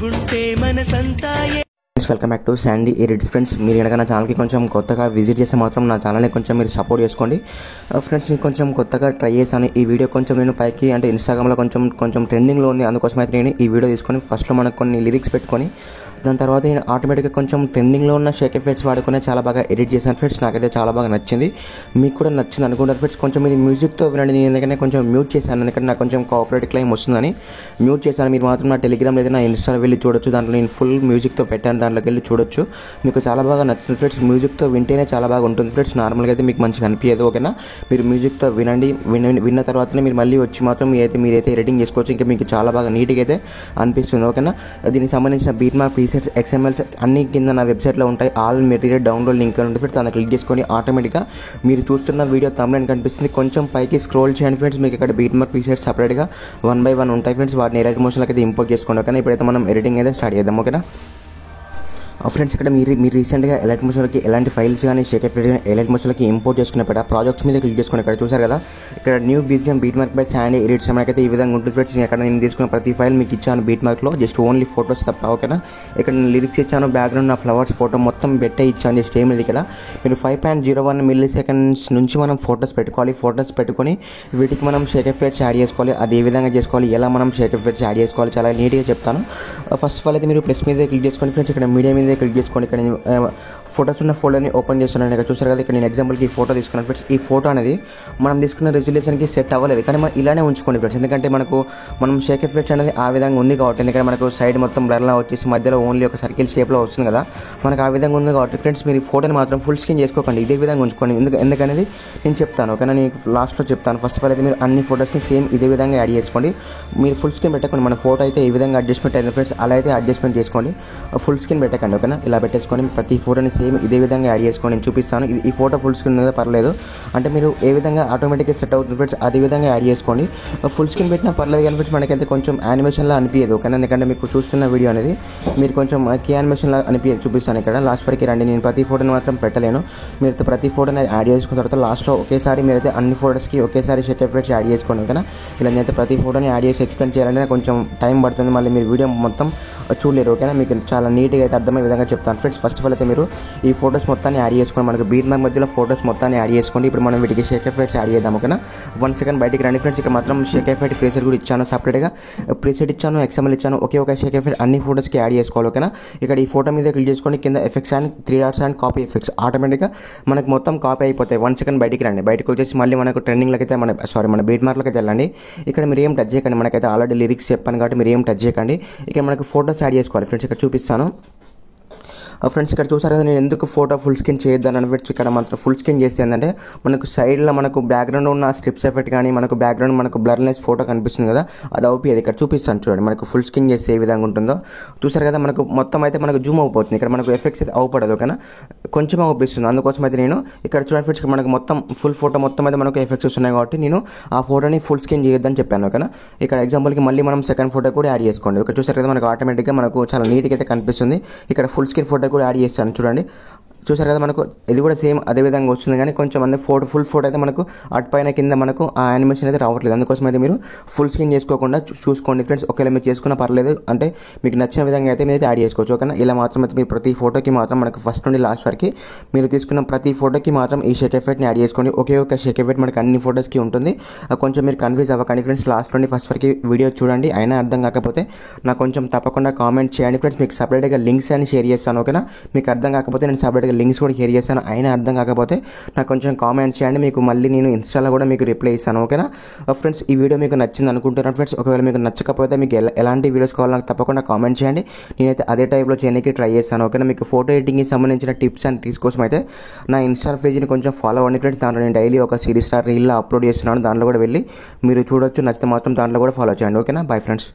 నువ్వుంటే మనసంతా welcome back to Sandy edits friends. మీరు కనుక నా ఛానల్కి కొంచెం కొత్తగా విజిట్ చేస్తే మాత్రం నా ఛానల్ని కొంచెం మీరు సపోర్ట్ చేసుకోండి ఫ్రెండ్స్. నేను కొంచెం కొత్తగా ట్రై చేశాను ఈ వీడియో. కొంచెం నేను పైకి అంటే ఇన్స్టాగ్రామ్లో కొంచెం ట్రెండింగ్లో ఉంది. అందుకోసం అయితే నేను ఈ వీడియో తీసుకొని ఫస్ట్లో మనకు కొన్ని లిరిక్స్ పెట్టుకొని దాని తర్వాత నేను ఆటోమేటిక్గా కొంచెం ట్రెండింగ్లో ఉన్న షేక్ ఎఫెక్ట్స్ వాడుకునే చాలా బాగా ఎడిట్ చేశాను ఫ్రెండ్స్. నాకైతే చాలా బాగా నచ్చింది, మీకు కూడా నచ్చింది అనుకుంటారు ఫ్రెండ్స్. కొంచెం ఇది మ్యూజిక్తో వినండి. నేను ఎందుకంటే కొంచెం మ్యూట్ చేశాను, ఎందుకంటే నాకు కొంచెం కాపీరైట్ క్లెయిమ్ వస్తుందని మ్యూట్ చేశాను. మీరు మాత్రం నా టెలిగ్రామ్ లేదా నా ఇన్స్టాలో వెళ్ళి చూడొచ్చు. దాంట్లో నేను ఫుల్ మ్యూజిక్తో పెట్టాను, దాంట్లోకి వెళ్ళి చూడొచ్చు. మీకు చాలా బాగా నచ్చుతుంది ఫ్రెండ్స్. మ్యూజిక్తో వింటేనే చాలా బాగా ఉంటుంది ఫ్రెండ్స్. నార్మల్గా అయితే మీకు మంచిగా అనిపించదు, ఓకేనా. మీరు మ్యూజిక్తో వినండి, విన్న తర్వాతనే మీరు మళ్ళీ వచ్చి మాత్రం మీరైతే ఎడిటింగ్ చేసుకోవచ్చు. ఇంకా మీకు చాలా బాగా నీట్గా అయితే అనిపిస్తుంది, ఓకేనా. దీనికి సంబంధించిన బీట్ మార్క్, ప్రీసెట్స్, XMLs అన్ని కింద నా వెబ్సైట్లో ఉంటాయి. ఆల్ మెటీరియల్ డౌన్లోడ్ లింక్ ఉంటుంది ఫ్రెండ్స్. దాన్ని క్లిక్ చేసుకొని ఆటోమేటిక్గా మీరు చూస్తున్న వీడియో థంబ్నెయిల్ కనిపిస్తుంది. కొంచెం పైకి స్క్రోల్ చేయండి ఫ్రెండ్స్. మీకు ఇక్కడ బీట్ మార్క్, ప్రీసెట్స్ సపరేట్గా 1 by 1 ఉంటాయి ఫ్రెండ్స్. వాటిని ఎడిట్ మోషన్లోకి అయితే ఇంపోర్ట్ చేసుకోండి, ఓకేనా. ఇప్పుడైతే మనం ఎడిటింగ్ అయితే స్టార్ట్ చేద్దాం, ఓకేనా. ఫ్రెండ్స్, ఇక్కడ మీరు రీసెంట్గా ఎలైట్ మోషన్లోకి ఎలాంటి ఫైల్స్ కానీ షేక్ ఎఫెక్ట్ ఎలైట్ మోషన్లోకి ఇంపోర్ట్ చేసుకున్నప్పుడు ప్రాజెక్ట్స్ మీద క్లిక్ చేసుకుని ఇక్కడ చూసారు కదా, ఇక్కడ new BGM beat mark by Sandy edits మనకైతే ఈ విధంగా ఉంటుంది ఫ్రెండ్స్. ఇక్కడ నేను తీసుకున్న ప్రతి ఫైల్ మీకు ఇచ్చాను బీట్ మార్క్లో, జస్ట్ ఓన్లీ ఫోటోస్ తప్ప, ఓకేనా. ఇక్కడ నేను లిరిక్స్ ఇచ్చాను, బ్యాక్గ్రౌండ్ నా ఫ్లవర్స్ ఫోటో మొత్తం పెట్టే ఇచ్చాను. జస్ట్ ఏం లేదు, ఇక్కడ మీరు 5.01 milliseconds నుంచి మనం ఫోటోస్ పెట్టుకోవాలి. ఫోటోస్ పెట్టుకొని వీటికి మనం షేక్ ఎఫెక్ట్స్ యాడ్ చేసుకోవాలి. అది ఏ విధంగా చేసుకోవాలి, ఎలా మనం షేక్ ఎఫెక్ట్స్ యాడ్ చేసుకోవాలి, చాలా నీట్గా చెప్తాను. ఫస్ట్ ఆఫ్ ఆల్ అయితే మీరు ప్లస్ మీద క్లిక్ చేసుకోండి ఫ్రెండ్స్. ఇక్కడ మీడియా మీద క్లిక్ చేసుకోండి. ఇక్కడ ఫోటోస్ ఉన్న ఫోల్డర్ని ఓపెన్ చేస్తున్నాను. ఇక్కడ చూసారు కదా, ఇక్కడ నేను ఎగ్జాంపుల్కి ఈ ఫోటో తీసుకున్నాను ఫ్రెండ్స్. ఈ ఫోటో అనేది మనం తీసుకున్న రెజల్యూషన్కి సెట్ అవ్వలేదు, కానీ మనం ఇలానే ఉంచుకోండి ఫ్రెండ్స్. ఎందుకంటే మనం షేక్ ఎఫెక్ట్స్ అనేది ఆ విధంగా ఉంది కాబట్టి, ఎందుకంటే మనకు సైడ్ మొత్తం బ్లర్లా వచ్చేసి మధ్యలో ఓన్లీ ఒక సర్కిల్ షేప్లో వస్తుంది కదా, మనకు ఆ విధంగా ఉంది కాబట్టి ఫ్రెండ్స్ మీరు ఈ ఫోటోని మాత్రం ఫుల్ స్క్రీన్ చేసుకోకండి, ఇదే విధంగా ఉంచుకోండి. ఎందుకనేది నేను చెప్తాను, ఓకేనా. నేను లాస్ట్లో చెప్తాను. ఫస్ట్ ఆఫ్ ఆల్ అయితే మీరు అన్ని ఫోటోస్ని సేమ్ ఇదే విధంగా యాడ్ చేసుకోండి. మీరు ఫుల్ స్క్రీన్ పెట్టకండి. మన ఫోటో అయితే ఈ విధంగా అడ్జస్ట్మెంట్ అయింది ఫ్రెండ్స్, అలా అయితే అడ్జస్ట్మెంట్ చేసుకోండి. ఫుల్ స్క్రీన్ పెట్టకండి, ఓకేనా. ఇలా పెట్టేసుకొని ప్రతి ఫోటోని సేమ్ ఇదే విధంగా యాడ్ చేసుకోండి. నేను చూపిస్తాను. ఈ ఫోటో ఫుల్ స్క్రీన్ మీద పర్లేదు అంటే మీరు ఏ విధంగా ఆటోమేటిక్గా సెట్ అవుతుంది ఫ్రెండ్స్, అదే విధంగా యాడ్ చేసుకోండి. ఫుల్ స్క్రీన్ పెట్టినా పర్లేదు కానీ ఫ్రెండ్స్ మనకైతే కొంచెం యానిమేషన్లా అనిపించదు, ఓకేనా. ఎందుకంటే మీకు చూస్తున్న వీడియో అనేది మీరు కొంచెం కీ యానిమేషన్లా అనిపించదు. చూపిస్తాను ఇక్కడ లాస్ట్ వరకు రండి. నేను ప్రతి ఫోటోని మాత్రం పెట్టలేను. మీరు ప్రతి ఫోటోని యాడ్ చేసుకున్న తర్వాత లాస్ట్లో ఒకేసారి మీరైతే అన్ని ఫోటోస్కి ఒకేసారి షేక్ ఎఫెక్ట్స్ యాడ్ చేసుకోండి, ఓకేనా. ఇలా నేనైతే ప్రతి ఫోటోని యాడ్ చేసి ఎక్స్ప్లెయిన్ చేయాలంటే కొంచెం టైం పడుతుంది, మళ్ళీ మీరు వీడియో మొత్తం చూడలేరు, ఓకేనా. మీకు చాలా నీట్గా అయితే అర్థమయ్యే విధంగా చెప్తాను ఫ్రెండ్స్. ఫస్ట్ ఆఫ్ ఆల్ అయితే మీరు ఈ ఫోటోస్ మొత్తాన్ని యాడ్ చేసుకోండి. మనకు బీట్ మార్క్ మధ్యలో ఫోటోస్ మొత్తాన్ని యాడ్ చేసుకోండి. ఇప్పుడు మనం వీటికి షేక్ ఎఫెక్ట్స్ యాడ్ చేద్దాం, ఓకేనా. 1 second బయటికి రండి ఫ్రెండ్స్. ఇక్కడ మాత్రం షేక్ ఎఫెక్ట్ ప్రీసెట్ కూడా ఇచ్చాను, సపరేట్గా ప్రీసెట్ ఇచ్చాను, XML ఇచ్చాను. ఒక షేక్ ఎఫెక్ట్ అన్ని ఫోటోస్కి యాడ్ చేసుకోవాలి, ఓకేనా. ఇక్కడ ఈ ఫోటో మీద క్లిక్ చేసుకోండి, కింద effects and 3 dots and copy effects ఆటోమేటిక్గా మనకు మొత్తం కాపీ అయిపోతాయి. 1 second బయటికి రండి. బయటకు వచ్చేసి మళ్ళీ మనకు ట్రెండింగ్లోకి అయితే మన బీట్ మార్క్లోకి అయితే వెళ్ళండి. ఇక్కడ మీరు ఏం టచ్ చేయకండి, మనకైతే ఆల్రెడీ లిరిక్స్ చెప్పాను కాబట్టి మీరు ఏం టచ్ చేయకండి. ఇక్కడ మనకు ఫోటోస్ యాడ్ చేసుకోవాలి ఫ్రెండ్స్. ఇక్కడ చూపిస్తాను ఫ్రెండ్స్. ఇక్కడ చూసారు కదా, నేను ఎందుకు ఫోటో ఫుల్ స్క్రీన్ చేయొద్దని ఫ్రెండ్స్. ఇక్కడ మాత్రం ఫుల్ స్క్రీన్ చేస్తే ఏంటంటే మనకు సైడ్లో మనకు బ్యాక్గ్రౌండ్ ఉన్న స్ట్రిప్స్ ఎఫెక్ట్ కానీ మనకు బ్యాక్గ్రౌండ్ మనకు బ్లర్నెస్ ఫోటో కనిపిస్తుంది కదా, అది అవుతుంది. ఇక్కడ చూపిస్తాను చూడండి, మనకు ఫుల్ స్క్రీన్ చేస్తే ఏ విధంగా ఉంటుందో చూసారు కదా. మనకు మొత్తం అయితే మనకు జూమ్ అయిపోతుంది. ఇక్కడ మనకు ఎఫెక్ట్స్ అయితే అవుపడదు, ఓకేనా. కొంచెం అవుపిస్తుంది. అందుకోసం అయితే నేను ఇక్కడ చూడండి ఫ్రెండ్స్, మనకు మొత్తం ఫుల్ ఫోటో మొత్తం అయితే మనకు ఎఫెక్ట్స్ వస్తున్నాయి కాబట్టి నేను ఆ ఫోటోని ఫుల్ స్క్రీన్ చేయొద్దని చెప్పాను, ఓకేనా. ఇక్కడ ఎగ్జాంపుల్కి మళ్ళీ మనం సెకండ్ ఫోటో కూడా యాడ్ చేసుకోండి. ఇక్కడ చూసారు కదా, మనకు ఆటోమేటిక్గా మనకు చాలా నీట్గా అయితే కనిపిస్తుంది. ఇక్కడ ఫుల్ స్క్రీన్ ఫోటో కూడా యాడ్ చేస్తాను చూడండి. చూసారు కదా, మనకు ఇది కూడా సేమ్ అదే విధంగా వస్తుంది, కానీ కొంచెం అదే ఫుల్ ఫోటో అయితే మనకు అటు పైన కింద మనకు ఆ యానిమేషన్ అయితే రావట్లేదు. అందుకోసం అయితే మీరు ఫుల్ స్క్రీన్ చేసుకోకుండా చూసుకోండి ఫ్రెండ్స్. ఒకవేళ మీరు చేసుకున్నా పర్లేదు, అంటే మీకు నచ్చిన విధంగా అయితే మీరు యాడ్ చేసుకోవచ్చు, ఓకేనా. ఇలా మాత్రం అయితే మీరు ప్రతి ఫోటోకి మాత్రం మనకు ఫస్ట్ నుండి లాస్ట్ వరకు మీరు తీసుకున్న ప్రతి ఫోటోకి మాత్రం ఈ షేక్ ఎఫెక్ట్ని యాడ్ చేసుకోండి. ఒకే ఒక షేక్ ఎఫెక్ట్ మనకి అన్ని ఫోటోస్కి ఉంటుంది. కొంచెం మీరు కన్ఫ్యూజ్ అవ్వకండి ఫ్రెండ్స్. లాస్ట్ నుండి ఫస్ట్ వరకు వీడియో చూడండి. అయినా అర్థం కాకపోతే నాకు కొంచెం తప్పకుండా కామెంట్ చేయండి ఫ్రెండ్స్. మీకు సపరేట్గా లింక్స్ అని షేర్ చేస్తాను, ఓకేనా. మీకు అర్థం కాకపోతే నేను సపరేట్గా లింక్స్ కూడా షేర్ చేస్తాను. అయినా అర్థం కాకపోతే నాకు కొంచెం కామెంట్స్ చేయండి, మీకు మళ్ళీ నేను ఇన్స్టాలో కూడా మీకు రిప్లై ఇస్తాను, ఓకేనా. ఫ్రెండ్స్, ఈ వీడియో మీకు నచ్చింది అనుకుంటున్నాను ఫ్రెండ్స్. ఒకవేళ మీకు నచ్చకపోతే మీకు ఎలాంటి వీడియోస్ కావాలో నాకు తప్పకుండా కామెంట్ చేయండి. నేనైతే అదే టైప్లో చేయడానికి ట్రై చేస్తాను, ఓకేనా. మీకు ఫోటో ఎడిటింగ్కి సంబంధించిన టిప్స్ అండ్ ట్రిక్స్ కోసం అయితే నా ఇన్స్టా పేజ్ని కొంచెం ఫాలో అవ్వండి ఫ్రెండ్స్. దాంట్లో నేను డైలీ ఒక సిరీస్ రీల్లో అప్లోడ్ చేస్తున్నాను, దాంట్లో కూడా వెళ్ళి మీరు చూడొచ్చు. నచ్చితే మాత్రం దాంట్లో కూడా ఫాలో చేయండి, ఓకేనా. Bye friends.